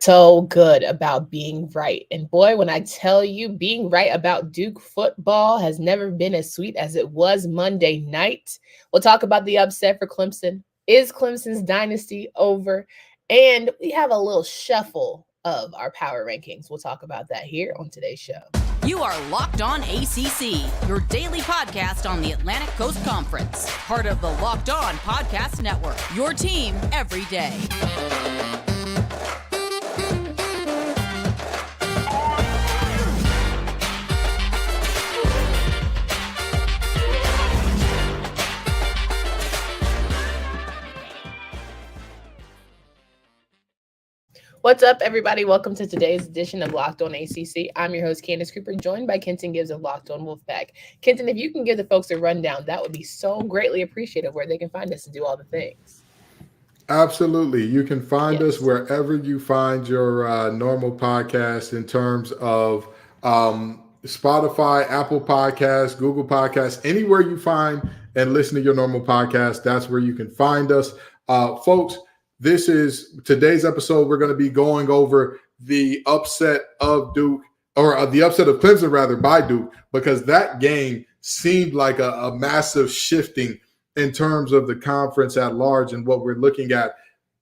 so good about being right. And boy, when I tell you being right about Duke football has never been as sweet as it was Monday night. We'll talk about the upset for Clemson. Is Clemson's dynasty over? And we have a little shuffle of our power rankings. We'll talk about that here on today's show. You are Locked On ACC, your daily podcast on the Atlantic Coast Conference. Part of the Locked On Podcast Network, your team every day. What's up, everybody? Welcome to today's edition of Locked On ACC. I'm your host, Candace Cooper, joined by Kenton Gibbs of Locked On Wolfpack. Kenton, if you can give the folks a rundown, that would be so greatly appreciated where they can find us and do all the things. Absolutely. You can find us wherever you find your normal podcast in terms of Spotify, Apple Podcasts, Google Podcasts, anywhere you find and listen to your normal podcast, that's where you can find us. Folks, this is today's episode. We're going to be going over the upset of Duke, or the upset of Clemson, rather, by Duke, because that game seemed like a massive shifting in terms of the conference at large and what we're looking at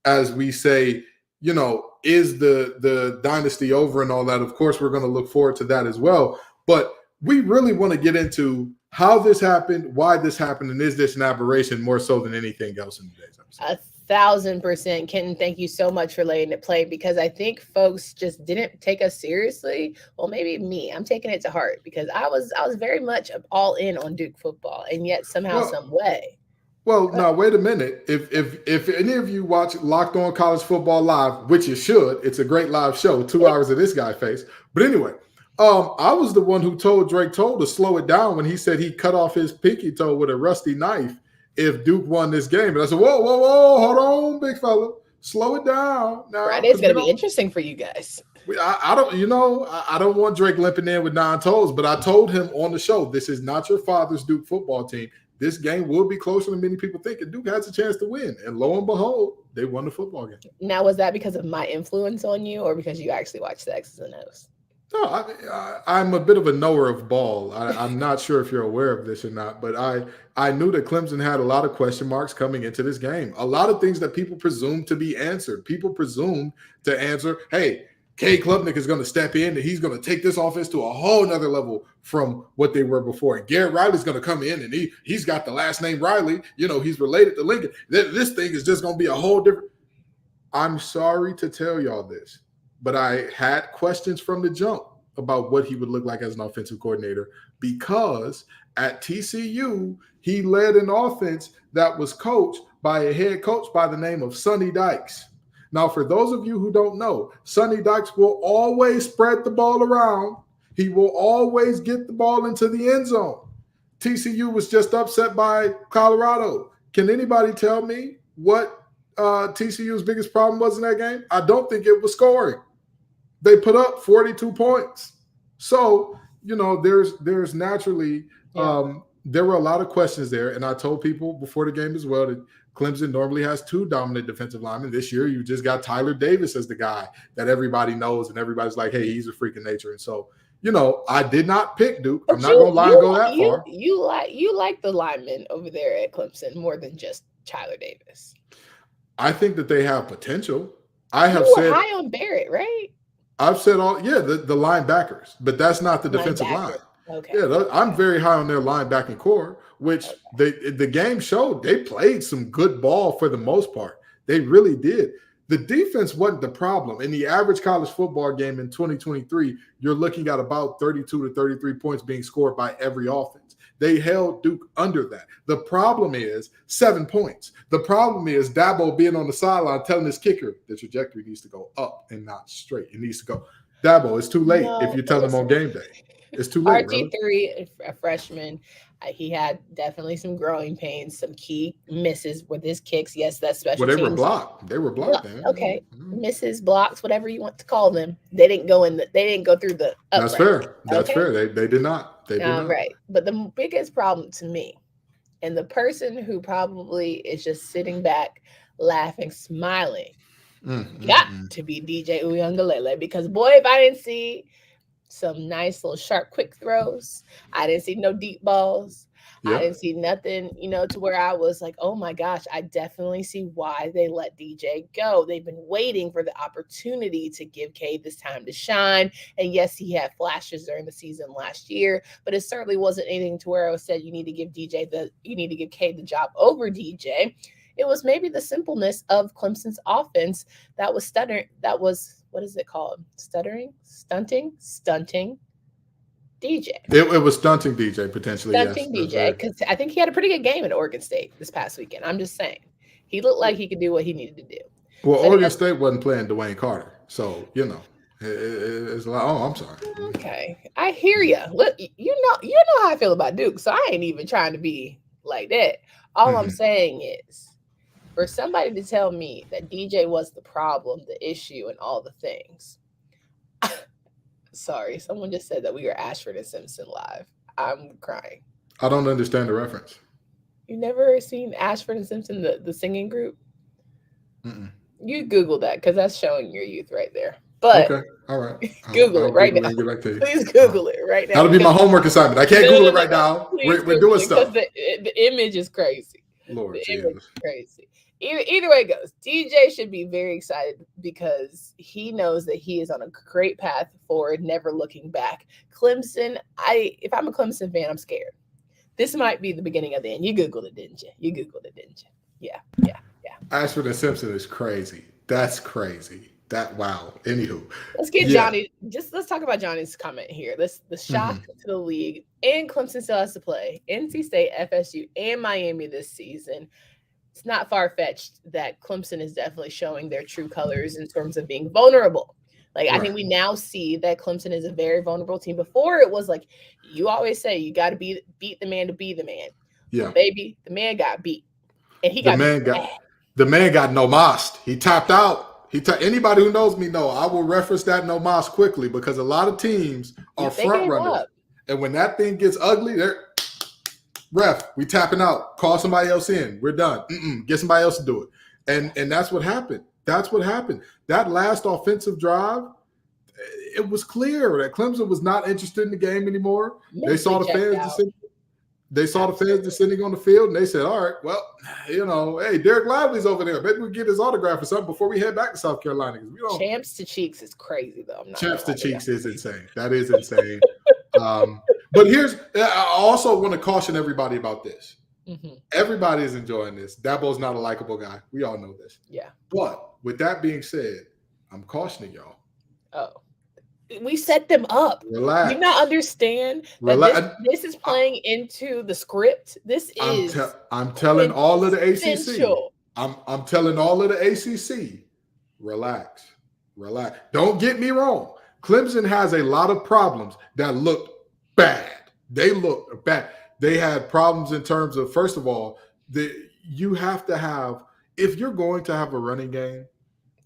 as we say, you know, is the dynasty over and all that. Of course, we're going to look forward to that as well. But we really want to get into how this happened, why this happened, and is this an aberration more so than anything else in today's episode. 1,000%. Kenton, thank you so much for letting it play, because I think folks just didn't take us seriously. Well, maybe me. I'm taking it to heart because I was very much all in on Duke football, and yet somehow, some way. Well, now wait a minute. If any of you watch Locked On College Football Live, which you should, it's a great live show, 2 hours of this guy face. But anyway, I was the one who told Drake Toll to slow it down when he said he cut off his pinky toe with a rusty knife if Duke won this game. And I said, whoa, hold on, big fella. Slow it down. Now, Friday's going to be interesting for you guys. I don't want Drake limping in with 9 toes, but I told him on the show, this is not your father's Duke football team. This game will be closer than many people think, and Duke has a chance to win. And lo and behold, they won the football game. Now, was that because of my influence on you, or because you actually watched the X's and O's? No, I'm a bit of a knower of ball. I'm not sure if you're aware of this or not, but I knew that Clemson had a lot of question marks coming into this game. A lot of things that people presumed to be answered. People presumed to answer, hey, Kay Klubnik is going to step in and he's going to take this offense to a whole nother level from what they were before. And Garrett Riley's going to come in and he's got the last name Riley. You know, he's related to Lincoln. This thing is just going to be a whole different. I'm sorry to tell y'all this, but I had questions from the jump about what he would look like as an offensive coordinator, because at TCU, he led an offense that was coached by a head coach by the name of Sonny Dykes. Now, for those of you who don't know, Sonny Dykes will always spread the ball around. He will always get the ball into the end zone. TCU was just upset by Colorado. Can anybody tell me what TCU's biggest problem was in that game? I don't think it was scoring. They put up 42 points. So, you know, there's naturally there were a lot of questions there. And I told people before the game as well that Clemson normally has 2 dominant defensive linemen. This year, you just got Tyler Davis as the guy that everybody knows, and everybody's like, hey, he's a freak of nature. And so, you know, I did not pick Duke. I'm not going to lie and go that far. You like the linemen over there at Clemson more than just Tyler Davis. I think that they have potential. You were high on Barrett, right? I've said the linebackers, but that's not the defensive line. Okay. Yeah, I'm very high on their linebacking core, which the game showed they played some good ball for the most part. They really did. The defense wasn't the problem. In the average college football game in 2023, you're looking at about 32 to 33 points being scored by every offense. They held Duke under that. The problem is 7 points. The problem is Dabo being on the sideline telling his kicker the trajectory needs to go up and not straight. It needs to go. Dabo, it's too late if you tell him on game day. It's too late. RG3, a freshman, he had definitely some growing pains, some key misses with his kicks. Yes, that's special. Well, they were blocked. They were blocked. Okay, misses, blocks, whatever you want to call them. They didn't go through the upright. That's fair. That's fair. They did not. They did not. Right. But the biggest problem to me, and the person who probably is just sitting back, laughing, smiling, got to be DJ Uiagalelei, because boy, if I didn't see some nice little sharp quick throws, I didn't see no deep balls. I didn't see nothing, to where I was like, oh my gosh, I definitely see why they let DJ go. They've been waiting for the opportunity to give Cade this time to shine. And yes, he had flashes during the season last year, but it certainly wasn't anything to where I said you need to give Cade the job over DJ. It was maybe the simpleness of Clemson's offense that was stuttering. That was, what is it called? Stunting DJ. It was stunting DJ, potentially. Stunting DJ, because I think he had a pretty good game at Oregon State this past weekend. I'm just saying. He looked like he could do what he needed to do. Well, Oregon State wasn't playing Dwayne Carter. So, it's like, oh, I'm sorry. Okay. I hear you. Look, you know how I feel about Duke, so I ain't even trying to be like that. All I'm saying is, for somebody to tell me that DJ was the problem, the issue, and all the things. Sorry, someone just said that we were Ashford and Simpson live. I'm crying. I don't understand the reference. You never seen Ashford and Simpson, the singing group? You Google that, because that's showing your youth right there. But okay, all right. Google it right now. Please Google it right now. That'll be my homework assignment. I can't Google it right now. We're doing stuff. The image is crazy. Lord the Jesus. Image is crazy. Either way it goes, DJ should be very excited because he knows that he is on a great path forward, never looking back. Clemson, if I'm a Clemson fan, I'm scared. This might be the beginning of the end. You Googled it, didn't you? Yeah. Ashford and Simpson is crazy. That's crazy. Wow. Anywho. Let's get Johnny. Let's talk about Johnny's comment here. The shock to the league, and Clemson still has to play NC State, FSU, and Miami this season. It's not far-fetched that Clemson is definitely showing their true colors in terms of being vulnerable. I think we now see that Clemson is a very vulnerable team. Before, it was like, you always say, you got to beat the man to be the man. Yeah. Well, baby, the man got beat. And the man got no-mossed. He tapped out. Anybody who knows me know I will reference that no-moss quickly, because a lot of teams are front-runners. And when that thing gets ugly, they're ref, we tapping out. Call somebody else in. We're done. Get somebody else to do it. And that's what happened. That last offensive drive, it was clear that Clemson was not interested in the game anymore. They saw the fans descending on the field, and they said, all right, well, hey, Derek Lively's over there. Maybe we get his autograph or something before we head back to South Carolina. Champs to cheeks is crazy, though. Champs to cheeks is insane. That is insane. But I also want to caution everybody about this. Everybody is enjoying this. Dabo's not a likable guy. We all know this. Yeah. But with that being said, I'm cautioning y'all. Oh. We set them up. Relax. You not understand that this is playing into the script. I'm telling all of the ACC. I'm telling all of the ACC. Relax. Don't get me wrong. Clemson has a lot of problems that look bad. They look bad. They had problems in terms of, first of all, you have to have, if you're going to have a running game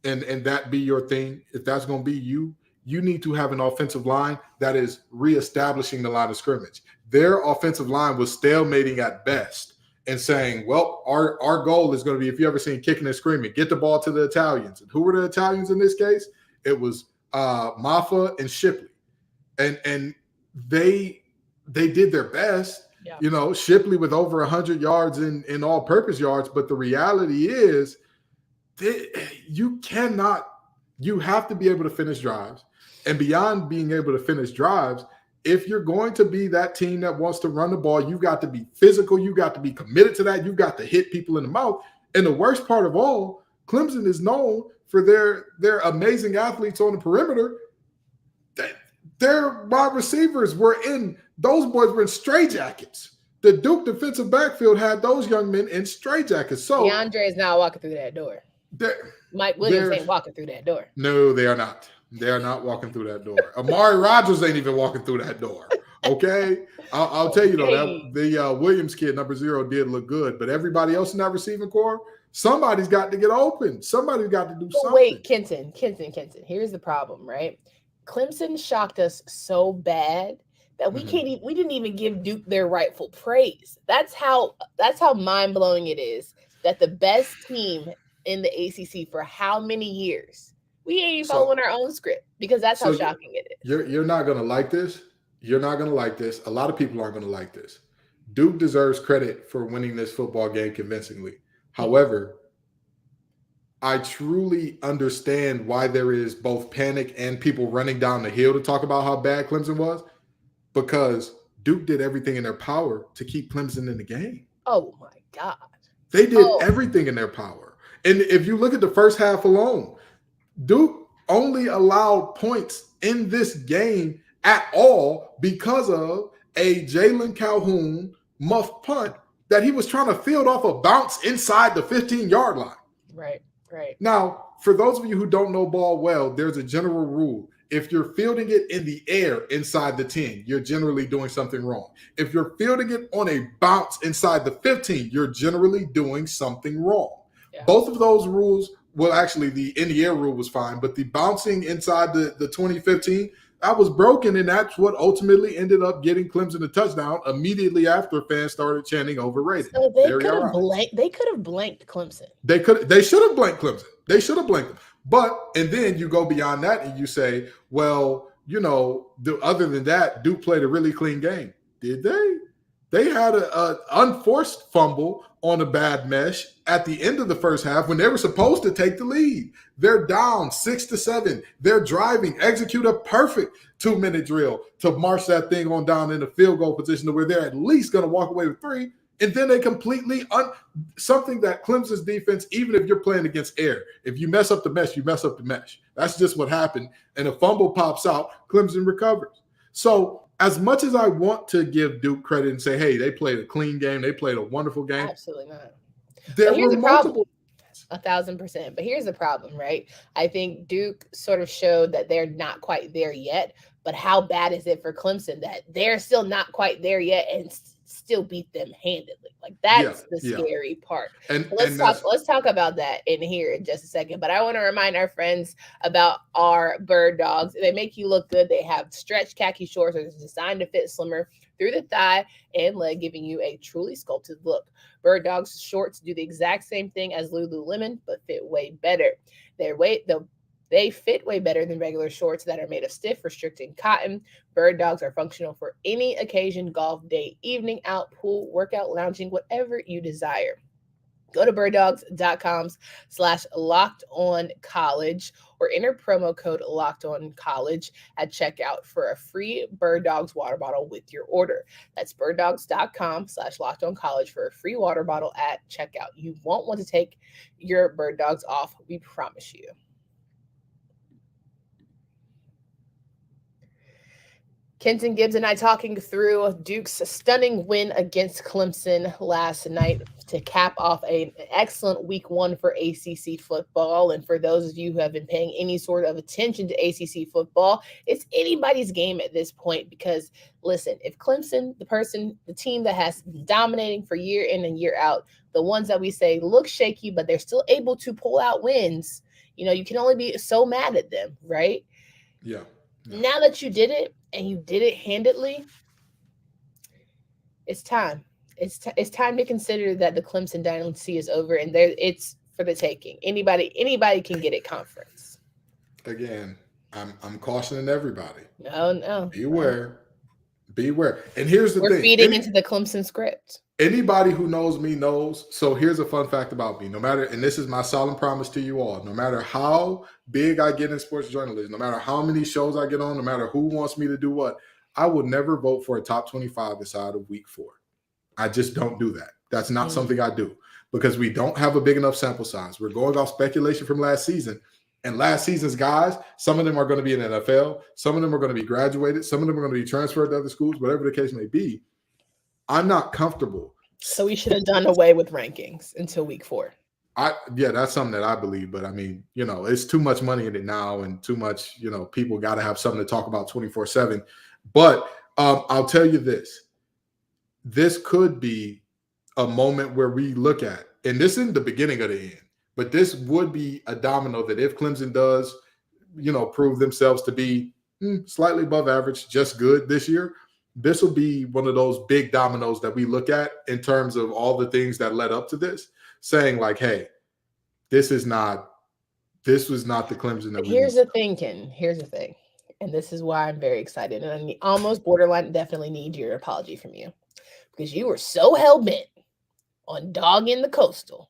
and that be your thing, if that's going to be you need to have an offensive line that is reestablishing the line of scrimmage. Their offensive line was stalemating at best and saying, well, our goal is going to be, if you ever seen Kicking and Screaming, get the ball to the Italians. And who were the Italians in this case? It was Maffa and Shipley. And they did their best. Yeah. Shipley with over 100 yards in all-purpose yards. But the reality is you have to be able to finish drives. And beyond being able to finish drives, if you're going to be that team that wants to run the ball, you've got to be physical. You've got to be committed to that. You've got to hit people in the mouth. And the worst part of all, Clemson is known for their amazing athletes on the perimeter. Their wide receivers those boys were in straitjackets. The Duke defensive backfield had those young men in straitjackets. So DeAndre is not walking through that door. Mike Williams ain't walking through that door. No, they are not. They are not walking through that door. Amari Rodgers ain't even walking through that door. Okay? I'll tell you, though, that the Williams kid, number 0, did look good. But everybody else in that receiving core, somebody's got to get open. Somebody's got to do something. Wait, Kenton. Here's the problem, right? Clemson shocked us so bad that we didn't even give Duke their rightful praise. That's how mind-blowing it is that the best team in the ACC for how many years? We ain't even following our own script because that's how shocking it is. You're not going to like this. You're not going to like this. A lot of people aren't going to like this. Duke deserves credit for winning this football game convincingly. However, I truly understand why there is both panic and people running down the hill to talk about how bad Clemson was, because Duke did everything in their power to keep Clemson in the game. Oh, my God. They did everything in their power. And if you look at the first half alone, Duke only allowed points in this game at all because of a Jalen Calhoun muff punt that he was trying to field off a bounce inside the 15-yard line. Right. Now, for those of you who don't know ball well, there's a general rule. If you're fielding it in the air inside the 10, you're generally doing something wrong. If you're fielding it on a bounce inside the 15, you're generally doing something wrong. Yeah. Both of those rules, well, actually, the in the air rule was fine, but the bouncing inside the 2015, that was broken, and that's what ultimately ended up getting Clemson a touchdown immediately after fans started chanting overrated. So they could have blanked Clemson. They should have blanked Clemson. They should have blanked them. But, and then you go beyond that and you say, well, other than that, Duke played a really clean game. Did they? They had an unforced fumble on a bad mesh at the end of the first half when they were supposed to take the lead. They're down 6-7. They're driving, execute a perfect 2-minute drill to march that thing on down in the field goal position to where they're at least going to walk away with 3. And then they completely something that Clemson's defense, even if you're playing against air, if you mess up the mesh, you mess up the mesh. That's just what happened. And a fumble pops out, Clemson recovers. So as much as I want to give Duke credit and say, hey, they played a clean game, they played a wonderful game. Absolutely not. There were multiple. 1,000%. But here's the problem, right? I think Duke sort of showed that they're not quite there yet. But how bad is it for Clemson that they're still not quite there yet and still beat them handedly? Like that's the scary part. And let's talk about that in here in just a second. But I want to remind our friends about our Birddogs. They make you look good. They have stretch khaki shorts that are designed to fit slimmer through the thigh and leg, giving you a truly sculpted look. Birddogs shorts do the exact same thing as Lululemon, but fit way better. They fit way better than regular shorts that are made of stiff, restricting cotton. Birddogs are functional for any occasion, golf, day, evening out, pool, workout, lounging, whatever you desire. Go to birddogs.com/lockedoncollege or enter promo code lockedoncollege at checkout for a free Birddogs water bottle with your order. That's birddogs.com/lockedoncollege for a free water bottle at checkout. You won't want to take your Birddogs off, we promise you. Kenton Gibbs and I talking through Duke's stunning win against Clemson last night to cap off an excellent week 1 for ACC football. And for those of you who have been paying any sort of attention to ACC football, it's anybody's game at this point because, listen, if Clemson, the team that has been dominating for year in and year out, the ones that we say look shaky, but they're still able to pull out wins, you can only be so mad at them, right? Yeah. Now that you did it, and you did it handedly, it's time. It's time to consider that the Clemson dynasty is over, and it's for the taking. Anybody can get it conference. Again, I'm cautioning everybody. No. Beware. And here's the thing. We're feeding into the Clemson script. Anybody who knows me knows. So here's a fun fact about me. And this is my solemn promise to you all, no matter how big I get in sports journalism, no matter how many shows I get on, no matter who wants me to do what, I will never vote for a top 25 inside of week 4. I just don't do that. That's not something I do because we don't have a big enough sample size. We're going off speculation from last season. And last season's guys, some of them are going to be in the NFL. Some of them are going to be graduated. Some of them are going to be transferred to other schools, whatever the case may be. I'm not comfortable. So we should have done away with rankings until week 4. That's something that I believe. But I mean, it's too much money in it now and too much, people got to have something to talk about 24/7. But I'll tell you this. This could be a moment where we look at, and this isn't the beginning of the end, but this would be a domino that if Clemson does, prove themselves to be slightly above average, just good this year, this will be one of those big dominoes that we look at in terms of all the things that led up to this, saying like, hey, this was not the Clemson that we Here's need. the thing, Ken. Here's the thing. And this is why I'm very excited. And I almost borderline definitely need your apology from you. Because you were so hell-bent on dogging the Coastal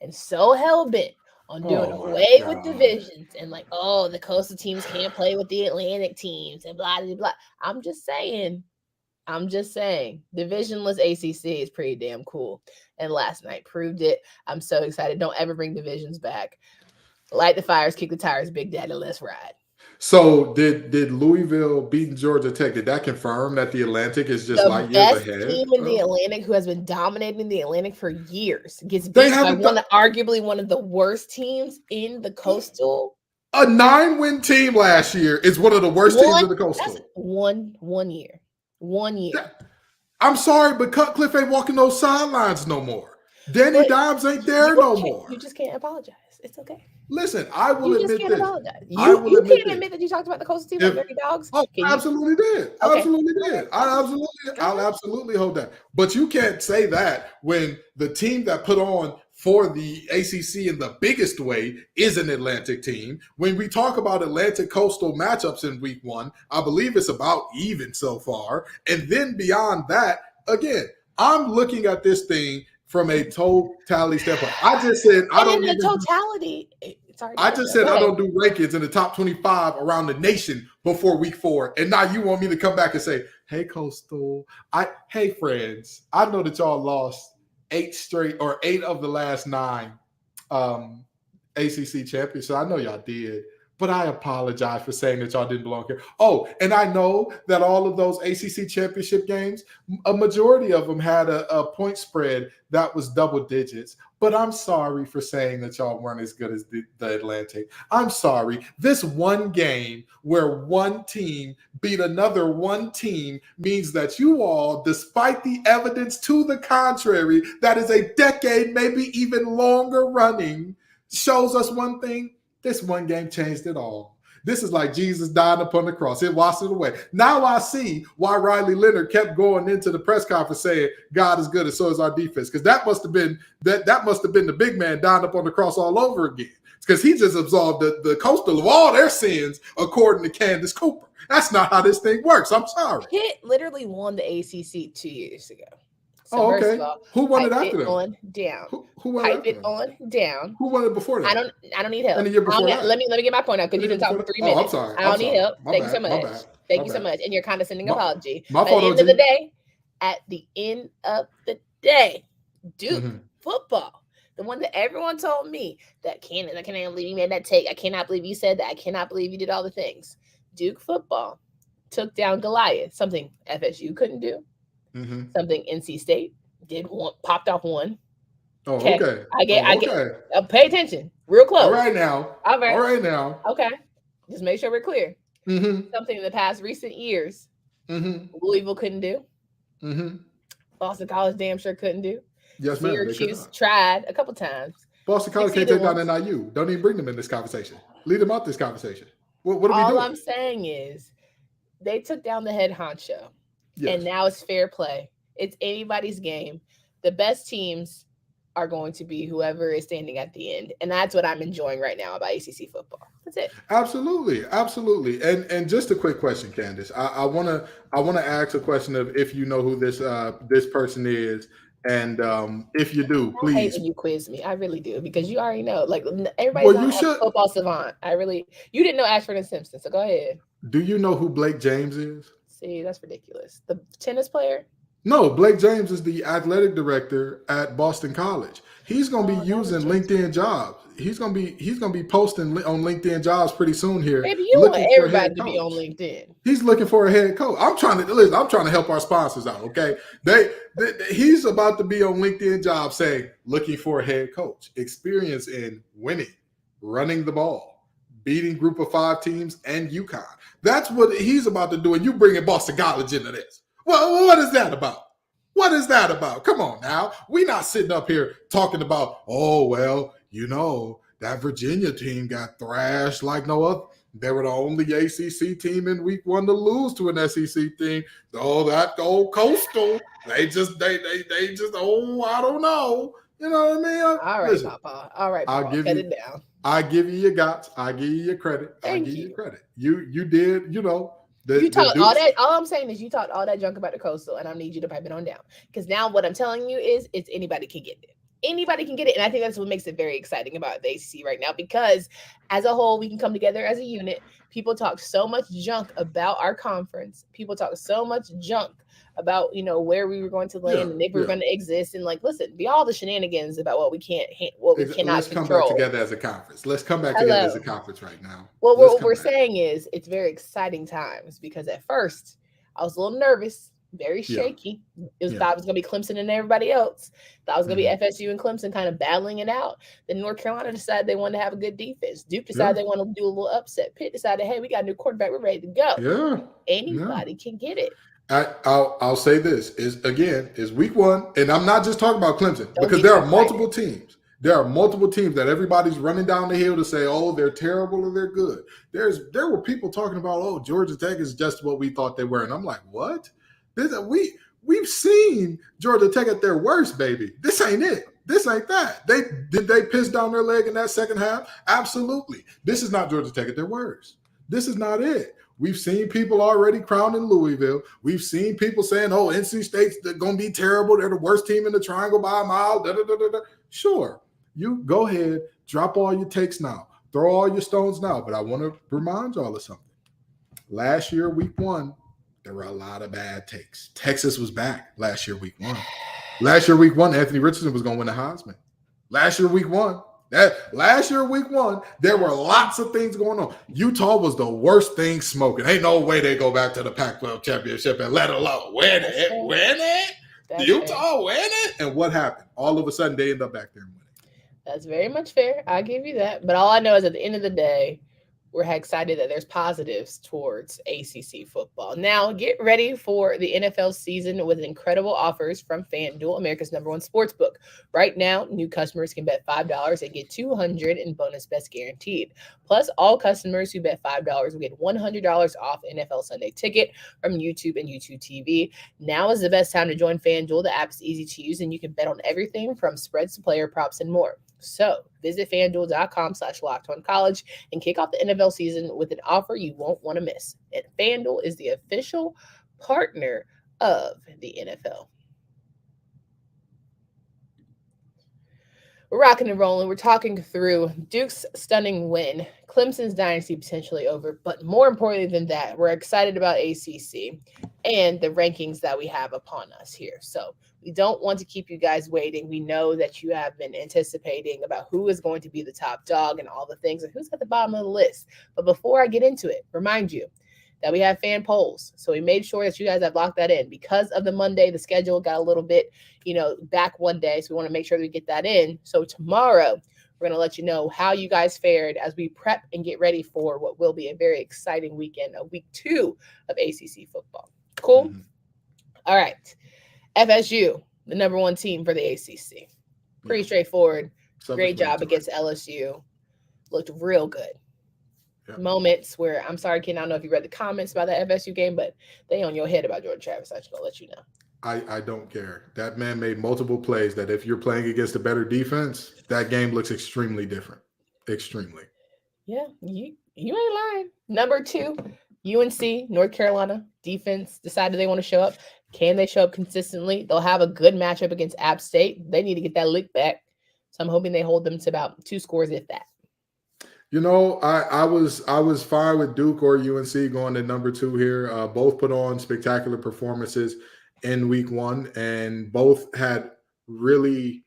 and so hell-bent on doing away with divisions and like, oh, the Coastal teams can't play with the Atlantic teams and blah, blah, blah. I'm just saying, divisionless ACC is pretty damn cool. And last night proved it. I'm so excited. Don't ever bring divisions back. Light the fires, kick the tires, Big Daddy, let's ride. So did Louisville beating Georgia Tech? Did that confirm that the Atlantic is just light years ahead? The best team in the Atlantic, who has been dominating the Atlantic for years, gets beat by arguably one of the worst teams in the Coastal. A 9-win team last year is one of the worst teams in the Coastal. That's one year. 1 year. I'm sorry, but Cutcliffe ain't walking those sidelines no more. Danny Dimes ain't there no more. You just can't apologize. It's okay. Listen, I will admit this. You can't admit that you talked about the Coastal team like Dirty Dogs. Oh, I absolutely did. Okay. Absolutely did. I'll absolutely hold that. But you can't say that when the team that put on for the ACC in the biggest way is an Atlantic team. When we talk about Atlantic Coastal matchups in week 1, I believe it's about even so far. And then beyond that, again, I'm looking at this thing from a totality standpoint. I just said I don't the totality. I just said I don't do rankings in the top 25 around the nation before week 4. And now you want me to come back and say, hey, Coastal, hey, friends, I know that y'all lost 8 of the last 9 ACC championships. I know y'all did. But I apologize for saying that y'all didn't belong here. Oh, and I know that all of those ACC championship games, a majority of them had a point spread that was double digits. But I'm sorry for saying that y'all weren't as good as the Atlantic. I'm sorry. This one game where one team beat another one team means that you all, despite the evidence to the contrary, that is a decade, maybe even longer running, shows us one thing. This one game changed it all. This is like Jesus dying upon the cross. It washed it away. Now I see why Riley Leonard kept going into the press conference saying God is good and so is our defense. Because that must have been the big man dying up on the cross all over again. Because he just absolved the Coastal of all their sins, according to Candace Cooper. That's not how this thing works. I'm sorry. Pitt literally won the ACC 2 years ago. So okay. First of all, who won it after them? On down. Who won it after them? On down. Who won it before that? I don't need help. And the year before that? Let me get my point out because you didn't talk for 3 minutes. I'm sorry. I don't need help. Thank you so much. Thank you so much. And your condescending apology. My fault. At the end of the day, Duke football, the one that everyone told me that I cannot believe you made that take. I cannot believe you said that. I cannot believe you did all the things. Duke football took down Goliath, something FSU couldn't do. Something NC State popped off one. Oh, okay. I get. Pay attention, real close. All right now. Okay, just make sure we're clear. Something in the past recent years, Louisville couldn't do. Boston College damn sure couldn't do. Yes, ma'am. Syracuse tried a couple times. Boston College can't take down NIU. Don't even bring them in this conversation. Leave them out this conversation. What are we doing? All I'm saying is they took down the head honcho. Yes. And now it's fair play. It's anybody's game. The best teams are going to be whoever is standing at the end. And that's what I'm enjoying right now about ACC football. That's it. Absolutely. And just a quick question, Candace. I wanna ask a question of if you know who this person is. And if you do, please. I hate when you quiz me. I really do, because you already know. Like, everybody's a football savant. You didn't know Ashford and Simpson, so go ahead. Do you know who Blake James is? See, that's ridiculous. The tennis player? No, Blake James is the athletic director at Boston College. He's going to be using LinkedIn Jobs. He's going to be posting on LinkedIn Jobs pretty soon here. Maybe you want everybody to be on LinkedIn. He's looking for a head coach. I'm trying to help our sponsors out. Okay, he's about to be on LinkedIn Jobs saying looking for a head coach, experience in winning, running the ball, beating Group of 5 teams, and UConn. That's what he's about to do, and you bringing Boston College into this. Well, what is that about? What is that about? Come on now. We're not sitting up here talking about, oh, well, that Virginia team got thrashed like no other. They were the only ACC team in week 1 to lose to an SEC team. Oh, that old Coastal. They just, I don't know. You know what I mean? All right, Listen, Papa. All right, I'll Papa. give Cut you. it down. I give you your guts. I give you your credit. I Thank give you you. your credit. You did. You know You the talked all Dukes. that. All I'm saying is you talked all that junk about the coastal, and I need you to pipe it on down. Because now what I'm telling you is, it's anybody can get it. Anybody can get it, and I think that's what makes it very exciting about the ACC right now. Because as a whole, we can come together as a unit. People talk so much junk about our conference. People talk so much junk about where we were going to Yeah, land and if we were yeah. going to exist. And like, listen, be all the shenanigans about what we can't, what we Let's cannot come back control. together as a conference. Let's come back together as a Hello. conference right now. Well, Let's what come we're back. saying is it's very exciting times because at first I was a little nervous, very Yeah, shaky. It was yeah. thought it was going to be Clemson and everybody else. Thought it was going to be Mhm. FSU and Clemson kind of battling it out. Then North Carolina decided they wanted to have a good defense. Duke Yeah, decided they want to do a little upset. Pitt decided, hey, we got a new quarterback. We're ready to go. yeah, yeah. Anybody can get it. I'll say this is week one, and I'm not just talking about Clemson Don't because get there you are multiple excited. teams. There are multiple teams that everybody's running down the hill to say, oh, they're terrible or they're good. There were people talking about, oh, Georgia Tech is just what we thought they were, and I'm like, what? We've seen Georgia Tech at their worst, baby. This ain't it. This ain't that. Did they piss down their leg in that second half? Absolutely. This is not Georgia Tech at their worst. This is not it. We've seen people already crowned in Louisville. We've seen people saying, oh, NC State's going to be terrible. They're the worst team in the triangle by a mile. Da, da, da, da, da. Sure. You go ahead, drop all your takes now. Throw all your stones now. But I want to remind y'all of something. Last year, week one, there were a lot of bad takes. Texas was back last year, week one. Last year, week one, Anthony Richardson was going to win the Heisman. Last year, week one, there were lots of things going on. Utah was the worst thing smoking. Ain't no way they go back to the Pac-12 championship and let alone win it. Utah win it. And what happened? All of a sudden, they end up back there and winning. That's very much fair. I'll give you that. But all I know is at the end of the day, we're excited that there's positives towards ACC football. Now, get ready for the NFL season with incredible offers from FanDuel, America's #1 sportsbook. Right now, new customers can bet $5 and get $200 in bonus bets guaranteed. Plus, all customers who bet $5 will get $100 off NFL Sunday ticket from YouTube and YouTube TV. Now is the best time to join FanDuel. The app is easy to use, and you can bet on everything from spreads to player props and more. So visit FanDuel.com/LockedOnCollege and kick off the NFL season with an offer you won't want to miss. And FanDuel is the official partner of the NFL. We're rocking and rolling. We're talking through Duke's stunning win, Clemson's dynasty potentially over, but more importantly than that, we're excited about ACC and the rankings that we have upon us here. So we don't want to keep you guys waiting. We know that you have been anticipating about who is going to be the top dog and all the things and who's at the bottom of the list. But before I get into it, remind you that we have fan polls. So we made sure that you guys have locked that in. Because of the Monday, the schedule got a little bit, back one day. So we want to make sure we get that in. So tomorrow, we're going to let you know how you guys fared as we prep and get ready for what will be a very exciting weekend of week 2 of ACC football. Cool? Mm-hmm. All right. FSU, the #1 team for the ACC. Pretty straightforward. Great job against LSU. Looked real good. Yep. Moments where, I'm sorry, Ken, I don't know if you read the comments about the FSU game, but they on your head about Jordan Travis. I just going to let you know. I don't care. That man made multiple plays that if you're playing against a better defense, that game looks extremely different. Extremely. Yeah, you ain't lying. #2, UNC, North Carolina, defense decided they want to show up. Can they show up consistently? They'll have a good matchup against App State. They need to get that lick back. So I'm hoping they hold them to about 2 scores, if that. I was fine with Duke or UNC going to #2 here. Both put on spectacular performances in week 1, and both had really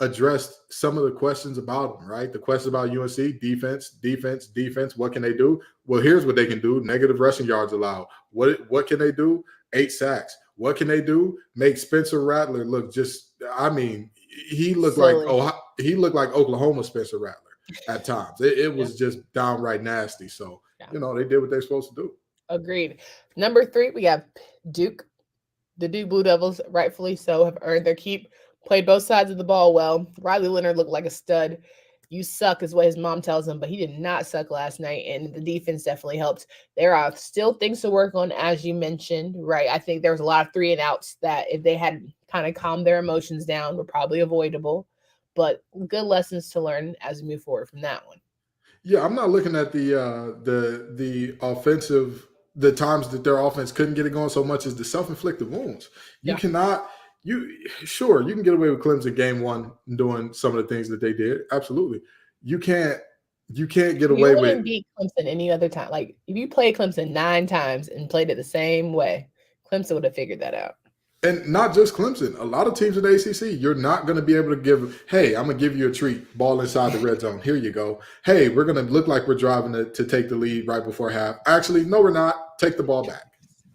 addressed some of the questions about them, right? The questions about UNC, defense. What can they do? Well, here's what they can do. Negative rushing yards allowed. What can they do? 8 sacks. What can they do? Make Spencer Rattler look he looked like Oklahoma Spencer Rattler at times. It was just downright nasty. So, they did what they're supposed to do. Agreed. #3, we have Duke. The Duke Blue Devils, rightfully so, have earned their keep. Played both sides of the ball well. Riley Leonard looked like a stud. You suck is what his mom tells him, but he did not suck last night, and the defense definitely helped. There are still things to work on, as you mentioned, right? I think there was a lot of 3 and outs that if they had kind of calmed their emotions down were probably avoidable. but good lessons to learn as we move forward from that one. Yeah, I'm not looking at the offensive, the times that their offense couldn't get it going so much as the self-inflicted wounds. You cannot sure you can get away with Clemson game one doing some of the things that they did. Absolutely. You can't get away with beat Clemson any other time. Like if you played Clemson 9 times and played it the same way, Clemson would have figured that out. And not just Clemson. A lot of teams in the ACC, you're not going to be able to give, hey, I'm going to give you a treat, ball inside the red zone. Here you go. Hey, we're going to look like we're driving to take the lead right before half. Actually, no, we're not. Take the ball back.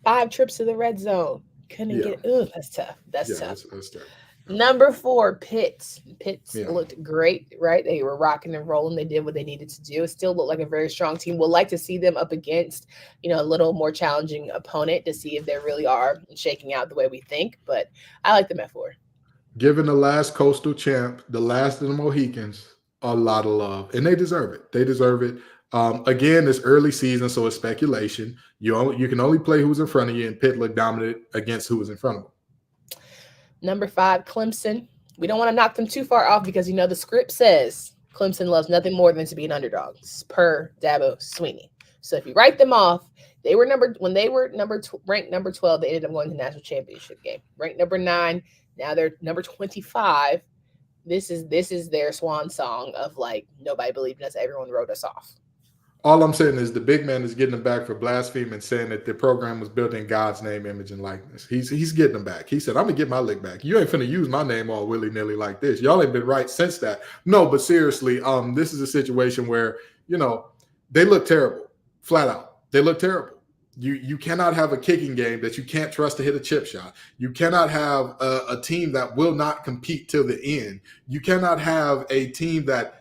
5 trips to the red zone. Couldn't get it. Ooh, that's tough. That's tough. That's tough. Number 4, Pitt. Pitt looked great, right? They were rocking and rolling. They did what they needed to do. It still looked like a very strong team. We'll like to see them up against, a little more challenging opponent to see if they really are shaking out the way we think. But I like them at 4. Giving the last Coastal champ, the last of the Mohicans, a lot of love. And they deserve it. They deserve it. Again, it's early season, so it's speculation. You can only play who's in front of you, and Pitt looked dominant against who was in front of them. Number 5, Clemson. We don't want to knock them too far off because, the script says Clemson loves nothing more than to be an underdog, per Dabo Swinney. So if you write them off, ranked number 12, they ended up going to the national championship game. Ranked number 9, now they're number 25. This is their swan song of like nobody believed in us, everyone wrote us off. All I'm saying is the big man is getting them back for blaspheming, saying that the program was built in God's name, image, and likeness. He's getting them back. He said, I'm going to get my lick back. You ain't finna use my name all willy-nilly like this. Y'all ain't been right since that. No, but seriously, this is a situation where, they look terrible, flat out. They look terrible. You cannot have a kicking game that you can't trust to hit a chip shot. You cannot have a team that will not compete till the end. You cannot have a team that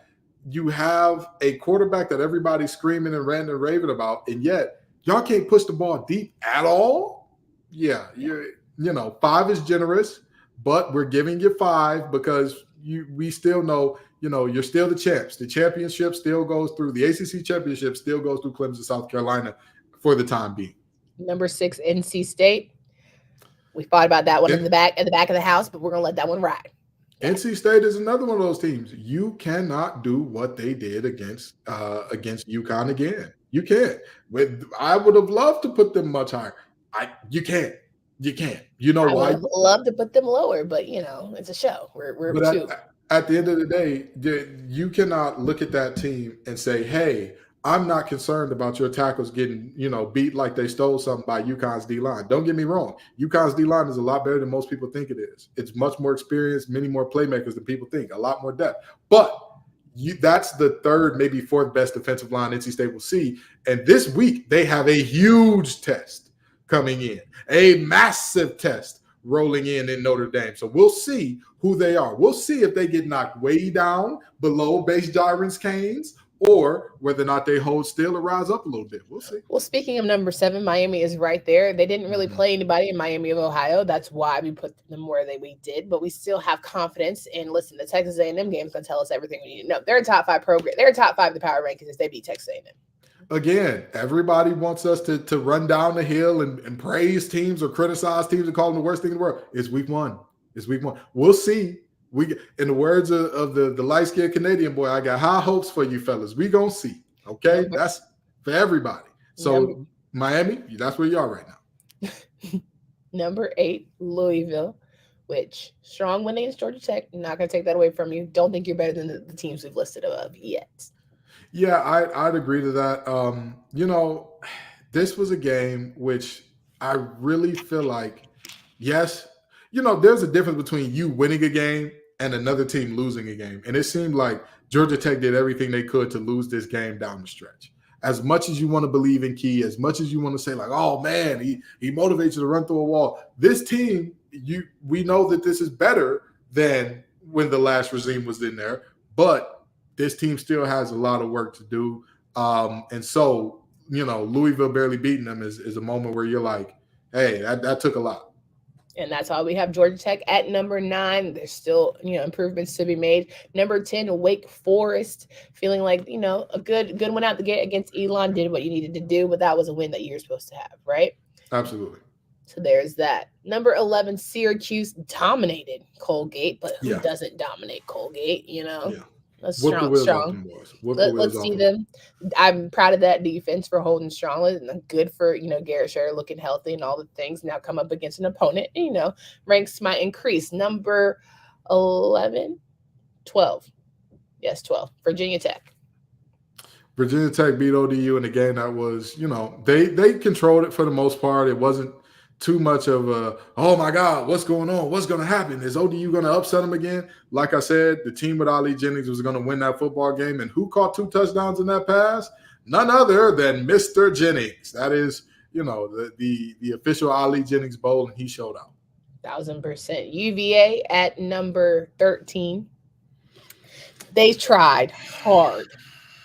you have a quarterback that everybody's screaming and ranting and raving about, and yet y'all can't push the ball deep at all. Yeah, 5 is generous, but we're giving you 5 because we still know, you're still the champs. The championship still goes through. The ACC championship still goes through Clemson, South Carolina for the time being. Number 6, NC State. We fought about that one at the back of the house, but we're gonna let that one ride. NC State is another one of those teams. You cannot do what they did against UConn again. You can't. I would have loved to put them much higher. You can't. You know why? I would love to put them lower, but it's a show. We're two. At the end of the day, you cannot look at that team and say, "Hey, I'm not concerned about your tackles getting, beat like they stole something by UConn's D-line." Don't get me wrong. UConn's D-line is a lot better than most people think it is. It's much more experienced, many more playmakers than people think, a lot more depth. But that's the 3rd, maybe 4th best defensive line NC State will see. And this week, they have a huge test coming in, a massive test rolling in Notre Dame. So we'll see who they are. We'll see if they get knocked way down below base Gyron's Canes, or whether or not they hold still or rise up a little bit. We'll see. Well, speaking of number 7, Miami is right there. They didn't really play anybody in Miami of Ohio. That's why we put them where we did. But we still have confidence. And listen, the Texas A&M game is going to tell us everything we need to know. They're a top 5 program. They're a top 5 in the power rankings if they beat Texas A&M. Again, everybody wants us to run down the hill and praise teams or criticize teams and call them the worst thing in the world. It's week 1. We'll see. In the words of the light-skinned Canadian boy, I got high hopes for you fellas. We gonna see. Okay, that's for everybody. So Miami, that's where you are right now. Number 8, Louisville, which strong win against Georgia Tech. Not gonna take that away from you. Don't think you're better than the teams we've listed above yet. Yeah, I'd agree to that. This was a game which I really feel like, yes, there's a difference between you winning a game and another team losing a game. And it seemed like Georgia Tech did everything they could to lose this game down the stretch. As much as you want to believe in Key, as much as you want to say like, oh man, he motivates you to run through a wall. This team, we know that this is better than when the last regime was in there, but this team still has a lot of work to do. And so, Louisville barely beating them is a moment where you're like, hey, that took a lot. And that's why we have Georgia Tech at number 9. There's still, improvements to be made. Number 10, Wake Forest, feeling like, a good win out the gate against Elon, did what you needed to do, but that was a win that you're supposed to have, right? Absolutely. So there's that. Number 11, Syracuse dominated Colgate, but who doesn't dominate Colgate? Yeah. That's Whoop the strong. wheels Strong. off them boys. Whoop the wheels Let's off see them. I'm proud of that defense for holding strong and good for, Garrett Sherrill looking healthy and all the things. Now come up against an opponent, ranks might increase. Number 11, 12. Yes, 12. Virginia Tech. Virginia Tech beat ODU in a game that was, they controlled it for the most part. It wasn't too much of a, oh my God, what's going on? What's going to happen? Is ODU going to upset them again? Like I said, the team with Ali Jennings was going to win that football game. And who caught 2 touchdowns in that pass? None other than Mr. Jennings. That is, the official Ali Jennings Bowl, and he showed out. 1000%. UVA at number 13. They tried hard.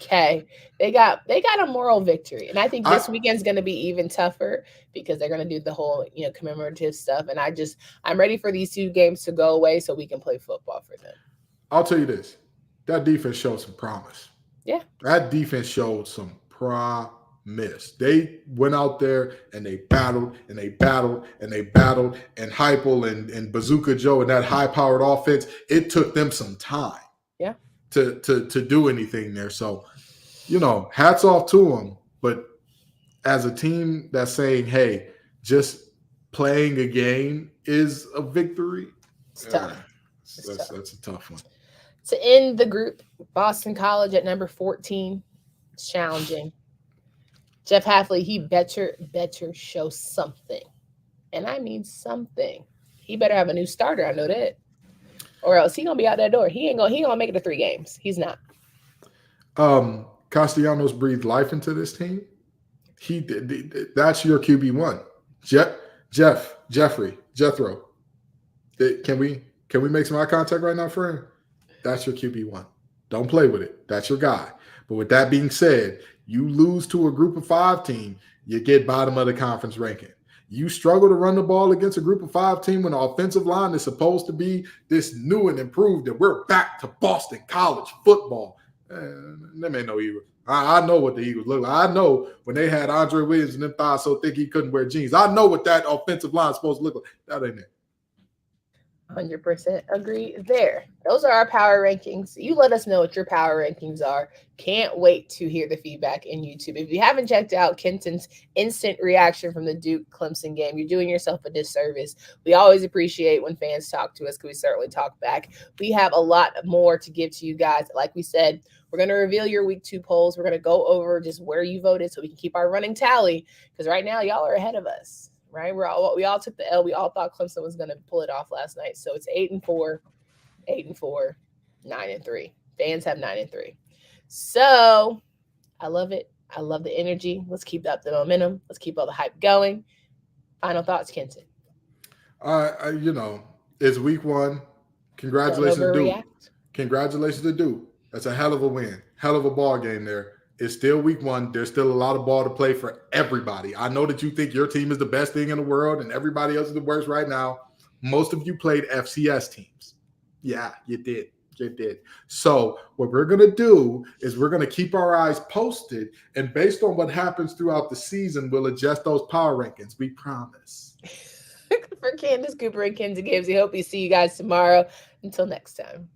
Okay. They got a moral victory. And I think this weekend's going to be even tougher because they're going to do the whole, commemorative stuff. And I'm ready for these 2 games to go away so we can play football for them. I'll tell you this. That defense showed some promise. Yeah. That defense showed some promise. They went out there and they battled and they battled and they battled, and Heupel and Bazooka Joe and that high-powered offense, it took them some time. Yeah. To do anything there. So, hats off to them. But as a team that's saying, hey, just playing a game is a victory, it's tough. That's a tough one. To end the group, Boston College at number 14. It's challenging. Jeff Hafley, he better show something. And I mean something. He better have a new starter. I know that. Or else he gonna be out that door. He ain't gonna make it to 3 games. He's not. Castellanos breathed life into this team. He did. That's your QB1. Jethro. Can we make some eye contact right now, friend? That's your QB1. Don't play with it. That's your guy. But with that being said, you lose to a group of 5 team, you get bottom of the conference ranking. You struggle to run the ball against a group of 5 team when the offensive line is supposed to be this new and improved, and we're back to Boston College football. Them ain't no Eagles. I know what the Eagles look like. I know when they had Andre Williams and them thighs so thick he couldn't wear jeans. I know what that offensive line is supposed to look like. That ain't it. 100% agree there. Those are our power rankings. You let us know what your power rankings are. Can't wait to hear the feedback in YouTube. If you haven't checked out Kenton's instant reaction from the Duke Clemson game, you're doing yourself a disservice. We always appreciate when fans talk to us because we certainly talk back. We have a lot more to give to you guys. Like we said, we're going to reveal your week 2 polls. We're going to go over just where you voted so we can keep our running tally because right now y'all are ahead of us. Right, we all took the L. We all thought Clemson was going to pull it off last night. So it's 8-4, 9-3. Fans have 9-3. So I love it. I love the energy. Let's keep up the momentum. Let's keep all the hype going. Final thoughts, Kenton. It's week 1. Congratulations to Duke. Congratulations to Duke. That's a hell of a win. Hell of a ball game there. It's still week 1. There's still a lot of ball to play for everybody. I know that you think your team is the best thing in the world and everybody else is the worst right now. Most of you played FCS teams. Yeah, you did. You did. So what we're going to do is we're going to keep our eyes posted, and based on what happens throughout the season, we'll adjust those power rankings. We promise. For Candace, Cooper, and Kenzie Gibbs, I hope we see you guys tomorrow. Until next time.